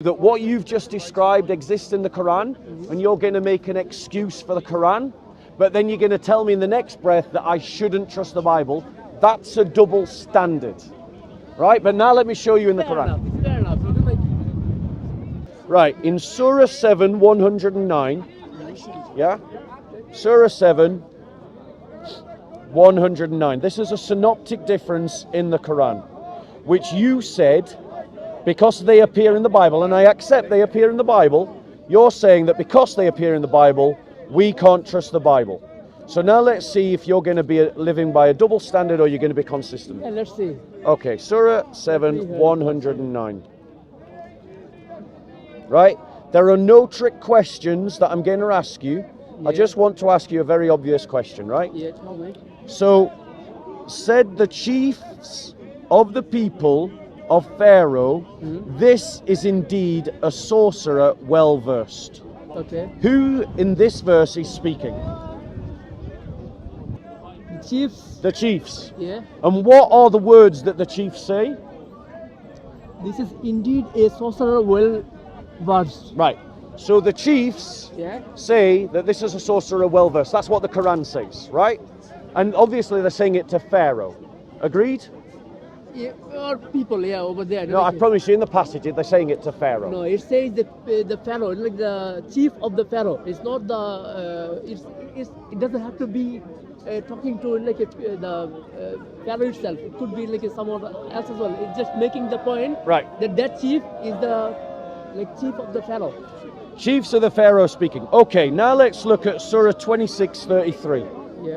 that what you've just described exists in the Quran, and you're going to make an excuse for the Quran, but then you're going to tell me in the next breath that I shouldn't trust the Bible. That's a double standard, right? But now let me show you in the Quran. Fair enough. Right, in Surah 7, 109, yeah? Surah 7, 109. This is a synoptic difference in the Quran, which you said, because they appear in the Bible, and I accept they appear in the Bible, you're saying that because they appear in the Bible, we can't trust the Bible. So now let's see if you're going to be living by a double standard or you're going to be consistent. Yeah, let's see. Okay, Surah 7, 109. Right? There are no trick questions that I'm going to ask you. I just want to ask you a very obvious question, right? Yeah, tell me. So, said the chiefs of the people of Pharaoh, this is indeed a sorcerer well versed. Okay. Who in this verse is speaking? The chiefs. The chiefs. Yeah. And what are the words that the chiefs say? This is indeed a sorcerer well versed. Right. So the chiefs Yeah. say that this is a sorcerer well versed. That's what the Quran says, right? And obviously they're saying it to Pharaoh. Agreed? Yeah, or people, yeah, over there. No, I promise you in the passage they're saying it to Pharaoh. No, it says the pharaoh, like the chief of the pharaoh. It's not the. It doesn't have to be talking to like the pharaoh itself. It could be like someone else as well. It's just making the point. Right. That chief is the chief of the pharaoh. Chiefs of the Pharaoh speaking. Okay, now let's look at Surah 26:33. Yeah.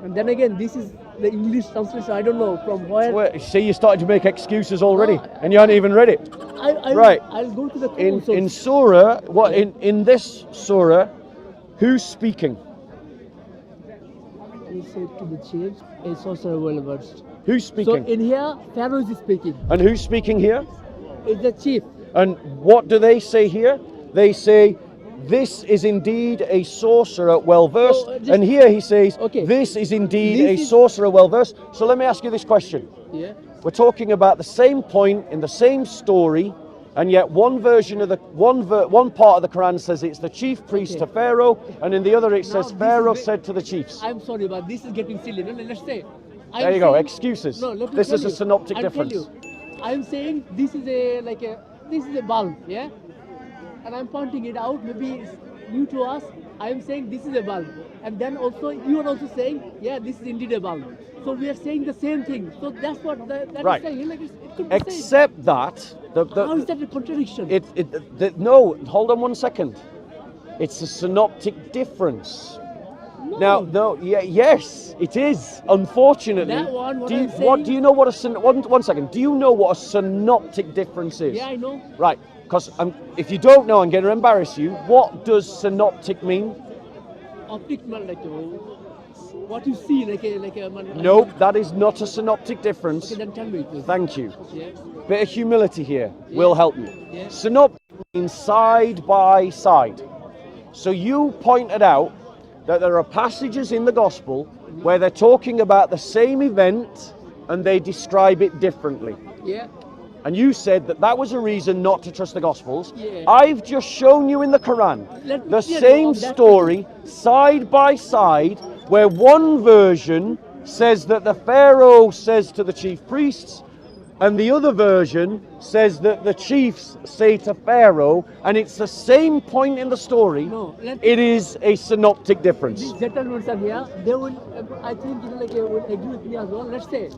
And then again, this is the English translation. I don't know from where. Well, see, you started to make excuses already, No, and you haven't even read it. Right. I'll go to the In Surah, what in this Surah, who's speaking? He said to the chief, a sorcerer well versed. Who's So speaking? in here, Pharaoh is speaking. And who's speaking here? It's the chief. And what do they say here? They say, this is indeed a sorcerer well versed. So, And here he says, Okay. this is indeed This a is- sorcerer well versed. So let me ask you this question. Yeah. We're talking about the same point in the same story, and yet one version of the one part of the Quran says it's the chief priest Okay. to Pharaoh, and in the other it Now says this Pharaoh is said to the chiefs. I'm sorry, but this is getting silly. No, let's say. There you go, excuses. No, let me This tell is a you. synoptic I'll difference. Tell you. I'm saying this is a bulb, yeah, and I'm pointing it out. Maybe it's new to us. I'm saying this is a bulb, and then also you are also saying, yeah, this is indeed a bulb. So we are saying the same thing. So that's what that Right. is saying. Like it could be saying. Except that How is that a contradiction? no, hold on one second. It's a synoptic difference. No. Now, yes, it is. Unfortunately, That one, what do you, I'm saying- do you know what one second? Do you know what a synoptic difference is? Yeah, I know. Right, because if you don't know, I'm going to embarrass you. What does synoptic mean? Optic, what you see, Nope, that is not a synoptic difference. Okay, then tell me. Please. Thank you. Yeah. Bit of humility here will help you. Yeah. Synoptic means side by side. So you pointed out that there are passages in the gospel where they're talking about the same event and they describe it differently. Yeah. And you said that that was a reason not to trust the gospels. Yeah. I've just shown you in the Quran Let me the clear same on that. story side by side, where one version says that the Pharaoh says to the chief priests, and the other version says that the chiefs say to Pharaoh, and it's the same point in the story. No, It is a synoptic difference. These gentlemen are here. They will, I think, will agree with me as well. Let's say,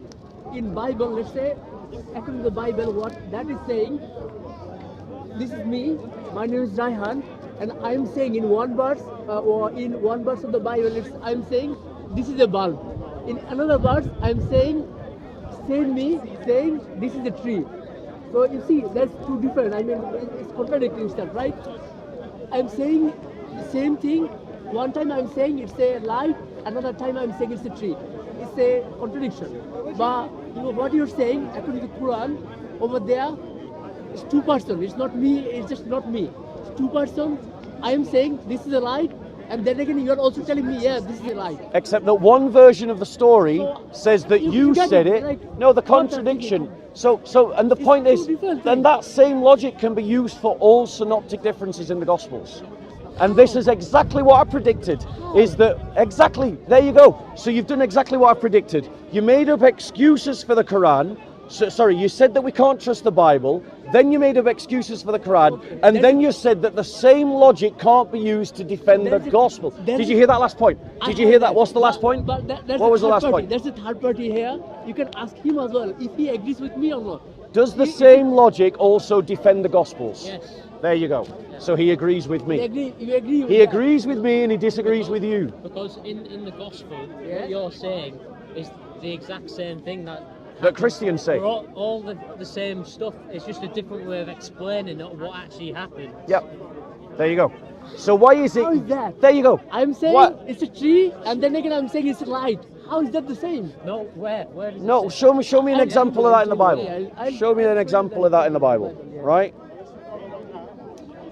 in Bible, let's say, according to the Bible, what that is saying. This is me. My name is Raihan, and I'm saying in one verse, or in one verse of the Bible, I'm saying this is a bulb. In another verse, I'm saying, saying this is a tree. So you see, that's two different. I mean, it's contradicting stuff, right? I'm saying the same thing. One time I'm saying it's a light, another time I'm saying it's a tree. It's a contradiction. But what you're saying, according to the Quran, over there, it's two persons. It's not me. It's just not me. It's two persons. I am saying this is a light, And then again, you're also telling me, yeah, this is a lie. Except that one version of the story So, says that you you get said it, it. like, No, the what I'm contradiction. thinking. And the It's point two is, different then things. that same logic can be used for all synoptic differences in the Gospels. And this is exactly what I predicted. Is that exactly? There you go. So you've done exactly what I predicted. You made up excuses for the Quran. So, sorry, you said that we can't trust the Bible. Then you made up excuses for the Quran, and then you said that the same logic can't be used to defend the There's a- Gospel. there's Did you a- hear that last point? I Did you heard hear that? What's the last But- point? But that's What a was the third last party. point? There's a third party here. You can ask him as well if he agrees with me or not. Does the He- same logic also defend the Gospels? Yes. There you go. So he agrees with You me. agree? You agree? With He that? agrees with me and he disagrees with you. Because in the gospel, Yeah. what you're saying is the exact same thing That Christians say. we're all the same stuff. It's just a different way of explaining what actually happened. Yep. There you go. So why is it? How is that? There you go. I'm saying What? it's a tree, and then again I'm saying it's light. How is that the same? No, where does it No, say? show me an I'll example show of you, that in the Bible. I'll Show me an show you example of that in the Bible, yeah. right?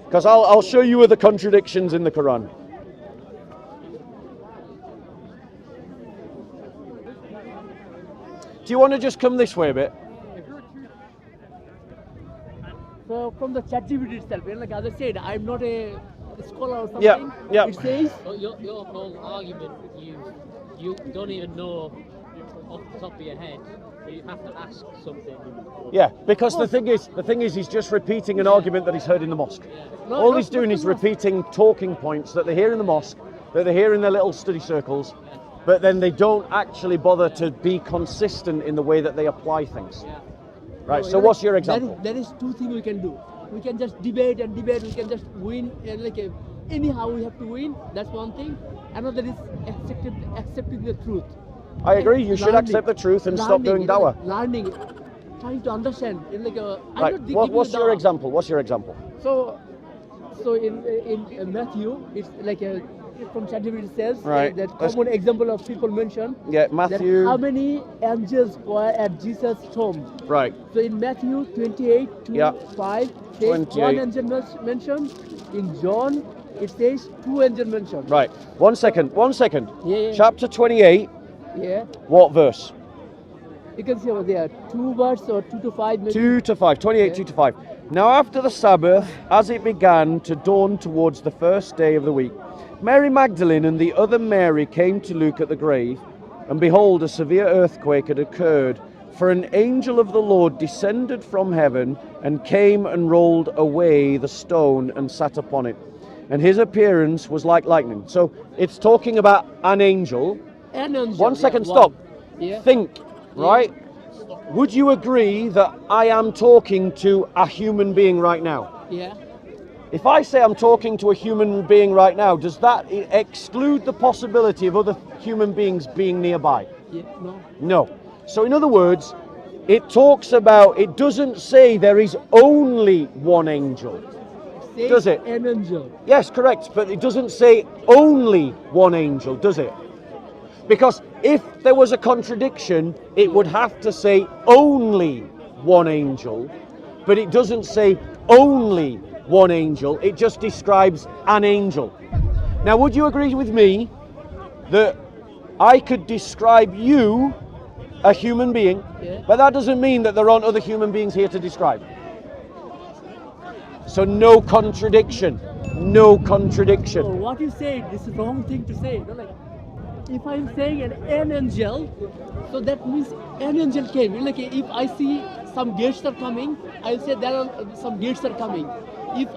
Because I'll show you the contradictions in the Quran. Do you want to just come this way a bit? So from the ChatGPT itself, like as I said, I'm not a scholar or something. Yeah, yeah. It says But your whole argument, you don't even know off the top of your head. You have to ask something. Yeah, because the thing is, he's just repeating an argument that he's heard in the mosque. No, All no, he's doing no, is no. repeating talking points that they hear in the mosque, that they hear in their little study circles, but then they don't actually bother to be consistent in the way that they apply things. Right. No, So like, what's your example? There is two things we can do. We can just debate and debate. We can just win, and anyhow we have to win. That's one thing. Another is accepting the truth. I agree. You should Learning. accept the truth and stop doing Learning, you know, dawah. Learning, trying to understand. I'm Right. not giving What's you your dawah. example? What's your example? So in Matthew, it's from ChatGPT it says Right. that Let's- common example of people mentioned. Yeah, That Matthew. how many angels were at Jesus' tomb? Right. So in Matthew 28 to Yeah. 5, says 28. one angel mentioned. In John, it says two angels mentioned. Right. 1 second. 1 second. Yeah. Chapter 28. Yeah. What verse? You can see over there, 2 verse or 2 to 5 maybe. 2 to 5. 28, Yeah. 2 to 5. Now after the Sabbath, as it began to dawn towards the first day of the week, Mary Magdalene and the other Mary came to look at the grave, and behold, a severe earthquake had occurred, for an angel of the Lord descended from heaven and came and rolled away the stone and sat upon it. And his appearance was like lightning. So it's talking about an angel. An angel. 1 second, yeah, stop. Yeah. Think, right? Would you agree that I am talking to a human being right now? Yeah. If I say I'm talking to a human being right now, does that exclude the possibility of other human beings being nearby? Yeah. No. No. So in other words, it doesn't say there is only one angel. Says Does it? An angel. Yes, correct, but it doesn't say only one angel, does it? Because if there was a contradiction, it would have to say only one angel, but it doesn't say only one angel, it just describes an angel. Now, would you agree with me that I could describe you, a human being, Yeah. but that doesn't mean that there aren't other human beings here to describe? So no contradiction, no So contradiction. what you said, this is the wrong thing to say. You know, like, if I'm saying an angel, so that means an angel came. Like if I see some gates are coming, I'll say there are some gates are coming. If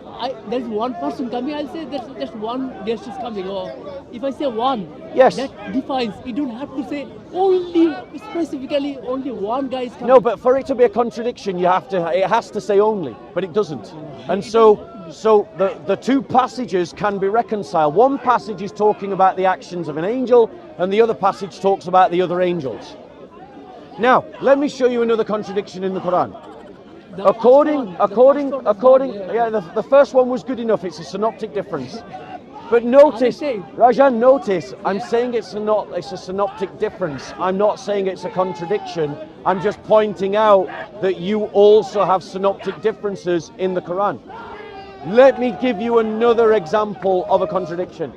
there's one person coming, I'll say there's just one guest is coming. Or if I say one, Yes. that defines. You don't have to say only specifically only one guy is coming. No, but for it to be a contradiction, it has to say only, but it doesn't. And so the two passages can be reconciled. One passage is talking about the actions of an angel, and the other passage talks about the other angels. Now, let me show you another contradiction in the Quran. The According, yeah. the first one was good enough. It's a synoptic difference. But notice, saying? Rajan, notice, I'm saying it's a synoptic difference. I'm not saying it's a contradiction. I'm just pointing out that you also have synoptic differences in the Quran. Let me give you another example of a contradiction.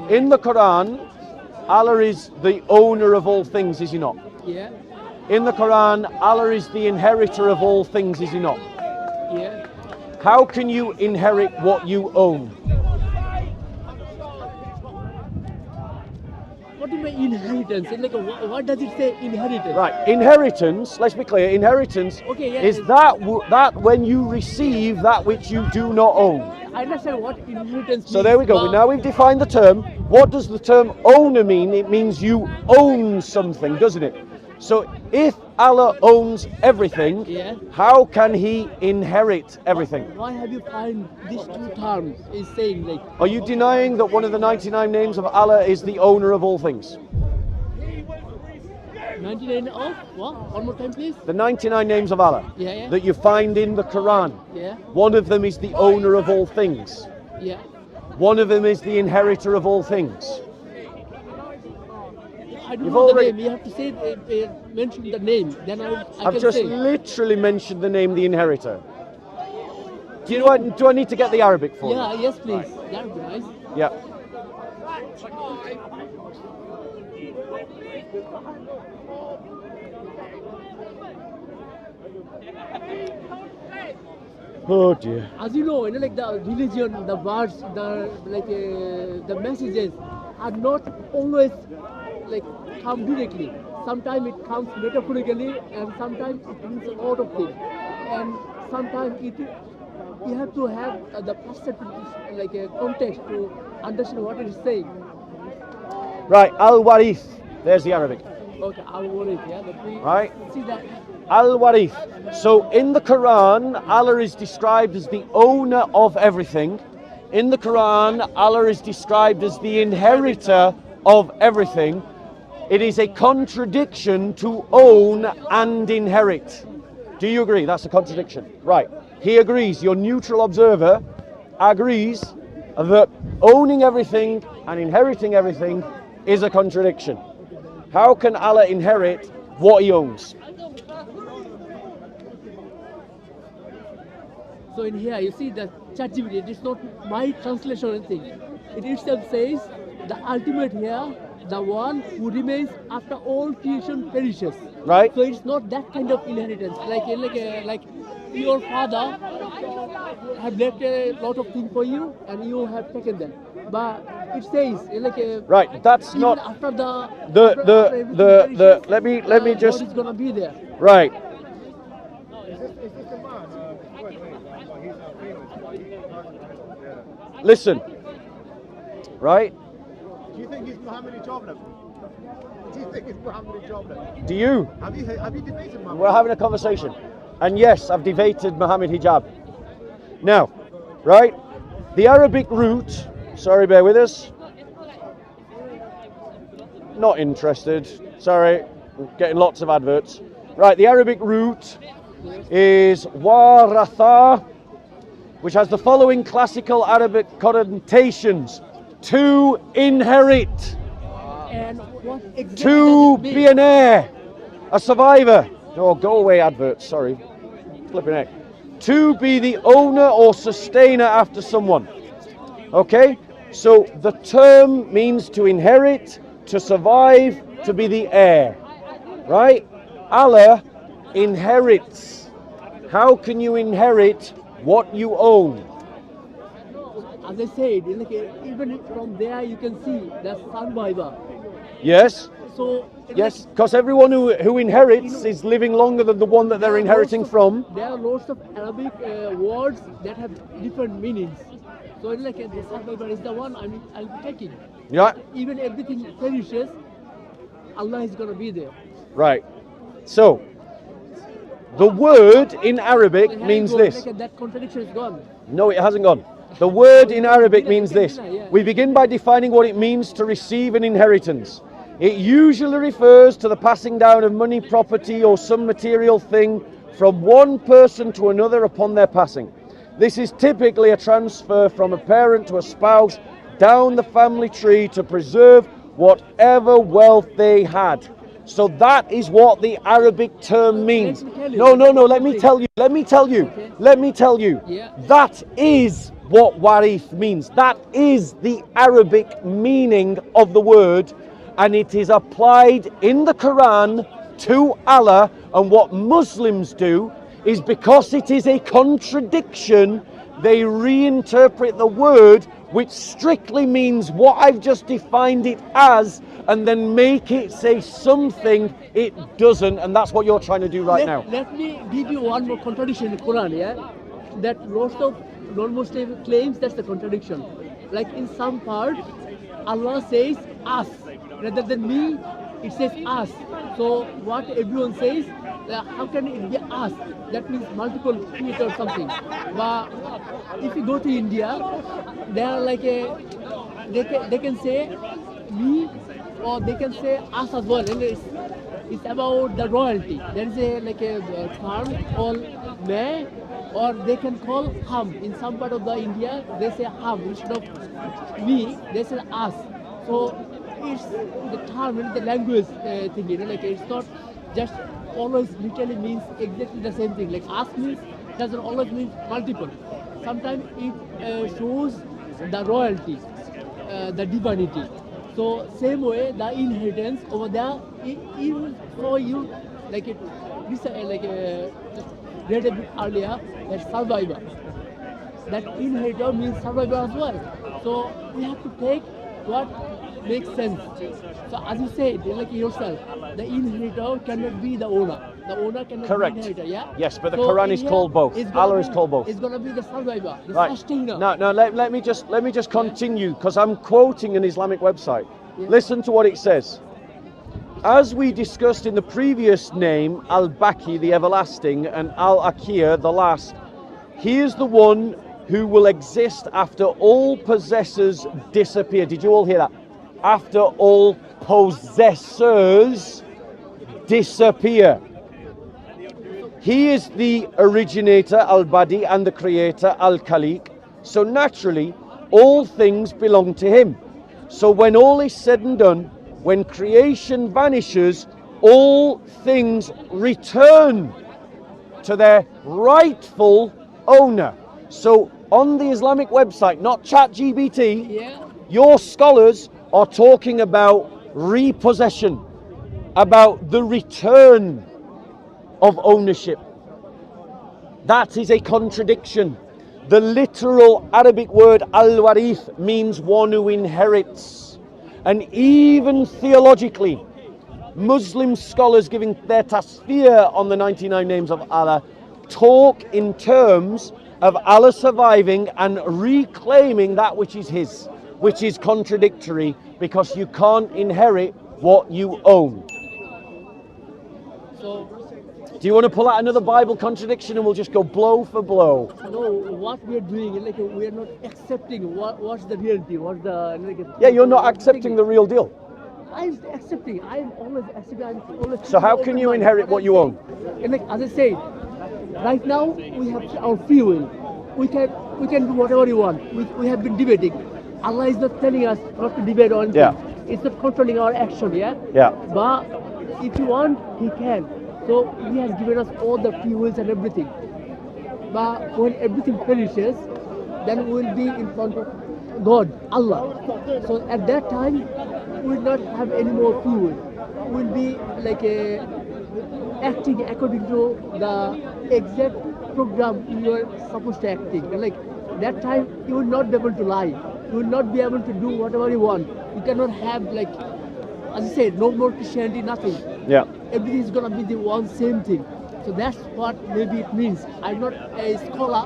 In the Quran, Allah is the owner of all things, is he not? Yeah. In the Quran, Allah is the inheritor of all things, is he not? Yeah. How can you inherit what you own? What do you mean inheritance? It's like what does it say inheritance? Right, inheritance, let's be clear, inheritance Okay, yeah, is that when you receive that which you do not own. I understand what inheritance So means. there we go. but- Now we've defined the term. What does the term owner mean? It means you own something, doesn't it? So if Allah owns everything, Yeah. how can he inherit everything? Why have you find these two terms is saying like Are you denying that one of the 99 names of Allah is the owner of all things? 99 of what? One more time please? The 99 names of Allah Yeah, yeah. that you find in the Quran, Yeah. one of them is the owner of all things. Yeah. One of them is the inheritor of all things. I don't You've know already- the name. You have to say mention the name. Then I I've can just say. literally mentioned the name, the inheritor. Do I need to get the Arabic for Yeah. you? Yes, please. That would be nice. Yeah. Oh dear. As you know, like the religion, the words, the messages are not always like come directly. Sometimes it comes metaphorically, and sometimes it means a lot of things. And sometimes you have to have the perspective, like a context to understand what it is saying. Right, Al-Warith. There's the Arabic. Okay, I'll worry. Yeah, let me Right. see that. Al-Warith. So in the Quran, Allah is described as the owner of everything. In the Quran, Allah is described as the inheritor of everything. It is a contradiction to own and inherit. Do you agree? That's a contradiction. Right. He agrees. Your neutral observer agrees that owning everything and inheriting everything is a contradiction. How can Allah inherit what he owns? So in here you see the ChatGPT, it is not my translation or anything. It itself says the ultimate here, the one who remains after all creation perishes. Right? So it's not that kind of inheritance. Like your father have left a lot of things for you and you have taken them. But it says Right, that's even not after the everything the perishes, let me God just is gonna be there. right. Listen. Right? Do you think he's Muhammad Jobler? Do you think it's Muhammad Jobler? Do you? Have you debated Muhammad? We're having a conversation. And yes, I've debated Muhammad Hijab. Now, right? The Arabic root, sorry, bear with us. Not interested. Sorry, I'm getting lots of adverts. Right, the Arabic root is waratha, which has the following classical Arabic connotations: to inherit, And what exactly to does it mean? be an heir, a survivor. Oh, go away, adverts. Sorry, flipping heck. To be the owner or sustainer after someone. Okay, so the term means to inherit, to survive, to be the heir. Right? Allah inherits. How can you inherit what you own? As I said, even from there you can see the survivor. Yes? So Yes, because everyone who inherits is living longer than the one that they're inheriting from. There are lots of Arabic words that have different meanings. So it's like the survivor is the one I'll be taking. Yeah, Even everything perishes, Allah is gonna be there. right. So, the word in Arabic So here means you go, this. that contradiction is gone. No, it hasn't gone. The word in Arabic means this. We begin by defining what it means to receive an inheritance. It usually refers to the passing down of money, property, or some material thing from one person to another upon their passing. This is typically a transfer from a parent to a spouse down the family tree to preserve whatever wealth they had. So that is what the Arabic term means. Let me tell you. No, let me tell you. Let me tell you. Okay. Let me tell you. Yeah. That is what warith means. That is the Arabic meaning of the word, and it is applied in the Quran to Allah. And what Muslims do is, because it is a contradiction, they reinterpret the word, which strictly means what I've just defined it as, and then make it say something it doesn't, and that's what you're trying to do right now. Let me give you one more contradiction in the Quran, yeah? That most of non-Muslim claims that's the contradiction. Like in some part, Allah says us, rather than me, it says us. So what everyone says, how can it be us? That means multiple creator or something. But if you go to India, they are like they can say me, or they can say us as well. And it's about the royalty. There is a term called me, or they can call hum. In some part of the India, they say hum instead of me. They say us. So it's the term and the language thing. It's not just always literally means exactly the same thing. Like us means doesn't always mean multiple. Sometimes it shows the royalty, the divinity. So same way the inheritance over there, even for you, like it, this read a bit earlier, that survivor. That inheritor means survivor as well. So we have to take what makes sense. So as you said, like yourself, the inheritor cannot be the owner. The owner cannot Correct. be the inheritor, yeah? Yes, but the So Quran in is here, called both. it's gonna Allah is be- called both. It's going to be the survivor, the Right. sustainer. No, let me just continue, because I'm quoting an Islamic website. Yeah. Listen to what it says. As we discussed in the previous name, Al-Baqi, the everlasting, and Al-Akir, the last, he is the one who will exist after all possessors disappear. Did you all hear that? After all possessors disappear. He is the originator, Al-Badi, and the creator, Al-Khaliq. So naturally, all things belong to him. So when all is said and done, when creation vanishes, all things return to their rightful owner. So on the Islamic website, not ChatGPT, Yeah. your scholars are talking about repossession, about the return of ownership. That is a contradiction. The literal Arabic word al-warith means one who inherits. And even theologically, Muslim scholars giving their tasfir on the 99 names of Allah talk in terms of Allah surviving and reclaiming that which is his, which is contradictory, because you can't inherit what you own. So, Do you want to pull out another Bible contradiction and we'll just go blow for blow? no, what we are doing, like we are not accepting what's the reality, what's the Yeah, you're not accepting the real deal. I'm accepting. I'm always accepting. I'm always. So how can you inherit what you own? And like as I said, right now we have our free will. We can do whatever we want. We have been debating. Allah is not telling us not to debate or anything. Yeah. It's not controlling our action. Yeah. Yeah. But if you want, He can. So He has given us all the free wills and everything. But when everything perishes, then we will be in front of God, Allah. So at that time, we will not have any more free will. We will be like acting according to the exact program you are supposed to acting. And like that time, you will not be able to lie. You will not be able to do whatever you want. You cannot have like, as I said, no more Christianity, nothing. Yeah. Everything is gonna be the one same thing. So that's what maybe it means. I'm not a scholar,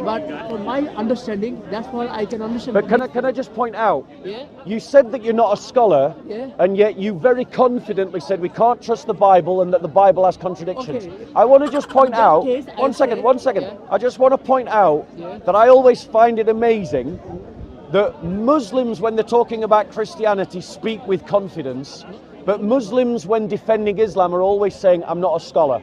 but from my understanding, that's what I can understand. But can I just point out, Yeah, you said that you're not a scholar, Yeah. and yet you very confidently said we can't trust the Bible and that the Bible has contradictions. Okay. I want to just point that out, case, I one second. say- Yeah. I just want to point out Yeah. that I always find it amazing that Muslims, when they're talking about Christianity, speak with confidence, but Muslims, when defending Islam, are always saying, I'm not a scholar.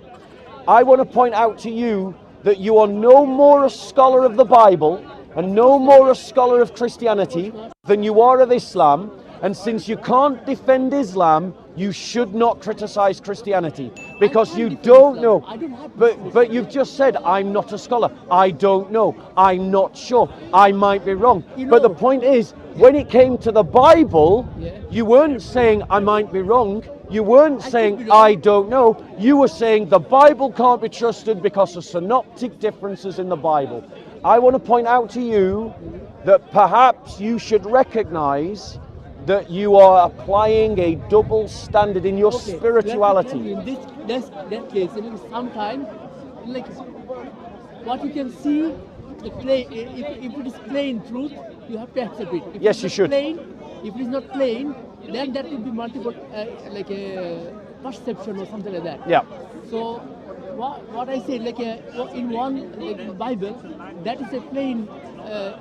I want to point out to you that you are no more a scholar of the Bible and no more a scholar of Christianity than you are of Islam. And since you can't defend Islam, you should not criticize Christianity because I you can't don't defend know. Islam. I don't have to But defend but Islam. you've just said I'm not a scholar. I don't know. I'm not sure. I might be wrong. You But the know- point is, when it came to the Bible, Yeah. you weren't saying I might be wrong. You weren't I could saying be wrong. I don't know. You were saying the Bible can't be trusted because of synoptic differences in the Bible. I want to point out to you that perhaps you should recognize that you are applying a double standard in your Okay, spirituality. let me tell you, in that case, sometimes, like, what you can see, the if it is plain truth, you have to accept it. If Yes, it's you not should. Plain, if it is not plain, then that will be multiple, like a perception or something like that. Yeah. So, what I say, like in one like Bible, that is a plain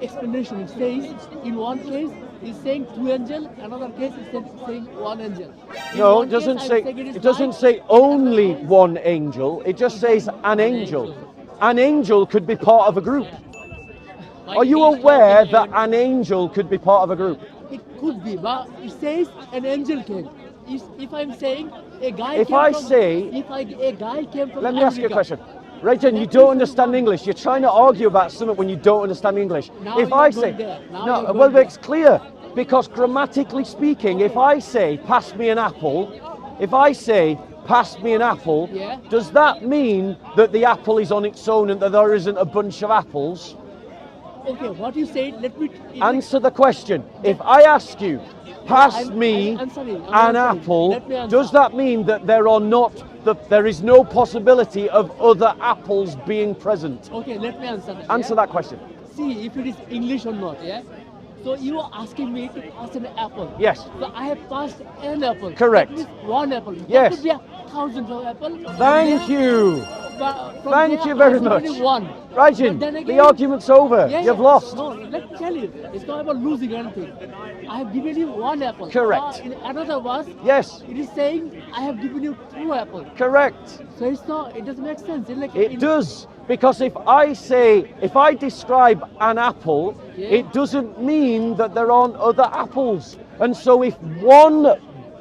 explanation. It says in one case it's saying two angels, another case it's saying one angel. In No, one it doesn't case, I say. would say It doesn't light. say In another only case- one angel. It just says an angel. An angel could be part of a group. Like Are you he's aware talking that about- an angel could be part of a group? It could be, but it says an angel came. If I'm saying a guy If came I from, say- a guy came from Let me ask you a America. question. Rajan, you don't understand English. You're trying to argue about something when you don't understand English. Now If you're I going say, there. Now no, you're well, going it's clear because grammatically speaking, if I say, pass me an apple, if I say, pass me an apple, Yeah. does that mean that the apple is on its own and that there isn't a bunch of apples? Okay, what you said, let me Answer the question. If I ask you, pass I'm- me I'm answering, an I'm answering. apple, Let me answer. does that mean that there is no possibility of other apples being present? Okay, let me answer that. Answer yeah? that question. See if it is English or not, yeah? So you are asking me to pass an apple. Yes. So I have passed an apple. Correct. That means one apple. Yes. There could be thousands of apples. Thank you. From Thank there, you very I've much. only one. Rajin, But then the again- argument's over. Yeah, You've yeah. lost. No, let me tell you, it's not about losing anything. I have given you one apple. Correct. In another verse, Yes, it is saying I have given you two apples. correct. So it's not. It doesn't make sense. It's like It does. Because if I describe an apple, Yeah. it doesn't mean that there aren't other apples. And so if one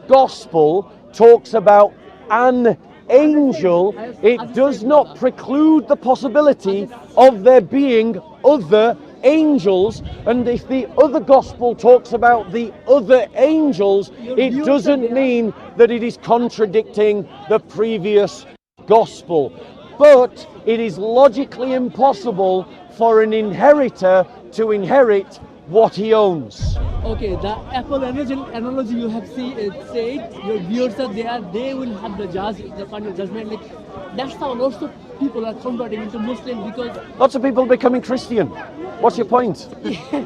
gospel talks about an angel, it does not preclude the possibility of there being other angels. And if the other gospel talks about the other angels, it doesn't mean that it is contradicting the previous gospel. But it is logically impossible for an inheritor to inherit what he owns. Okay, the apple analogy you have said, your viewers are there, they will have the final judgment. Like, that's how lots of people are converting into Muslim because Lots of people becoming Christian. What's your point?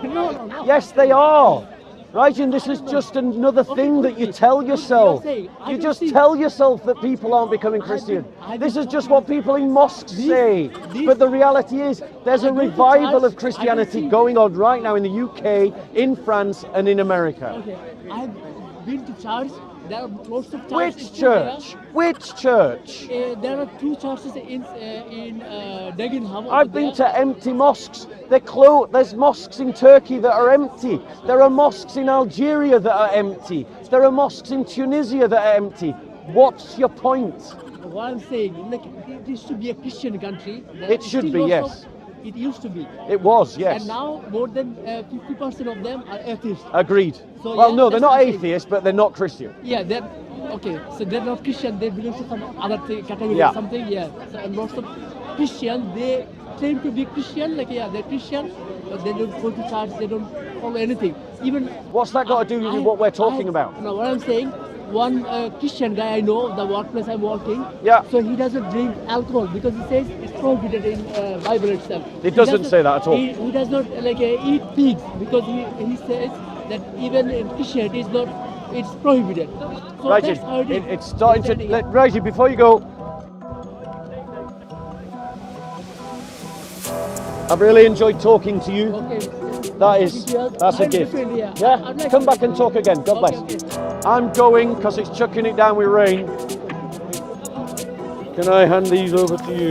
no. Yes, they are. Right, and this is just another thing that you tell yourself. You just tell yourself that people aren't becoming Christian. This is just what people in mosques say. But the reality is, there's a revival of Christianity going on right now in the UK, in France, and in America. Okay, I've been to church. There are lots of churches. Which church? Which church? There are two churches in Dagenham. I've been to empty mosques. There's mosques in Turkey that are empty. There are mosques in Algeria that are empty. There are mosques in Tunisia that are empty. What's your point? What I'm saying, like, it used to be a Christian country. It should Still be, lots yes. of- It used to be. It was, yes. And now more than 50% of them are atheists. Agreed. So, Well, yeah, no, they're that's not what I'm saying. atheists, but they're not Christian. Yeah, they're okay. So they're not Christian. They belong to some other category Yeah. or something. Yeah. So and lots of Christians, they claim to be Christian. Like yeah, they're Christian, but they don't go to church. They don't follow anything. Even What's that got to do with what we're talking about? No, what I'm saying. One Christian guy I know, the workplace I'm working. Yeah. So he doesn't drink alcohol because he says it's prohibited in Bible itself. It He doesn't say that at all. He does not like eat pigs because he says that even in Christianity it's prohibited. So Reggie, that's how it is. it's starting to. Understanding it. Reggie, before you go, I've really enjoyed talking to you. Okay. That's a I'm gift. different, yeah. Yeah? I'd like Come to back meet and you. talk again. God bless. Okay. I'm going because it's chucking it down with rain. Can I hand these over to you?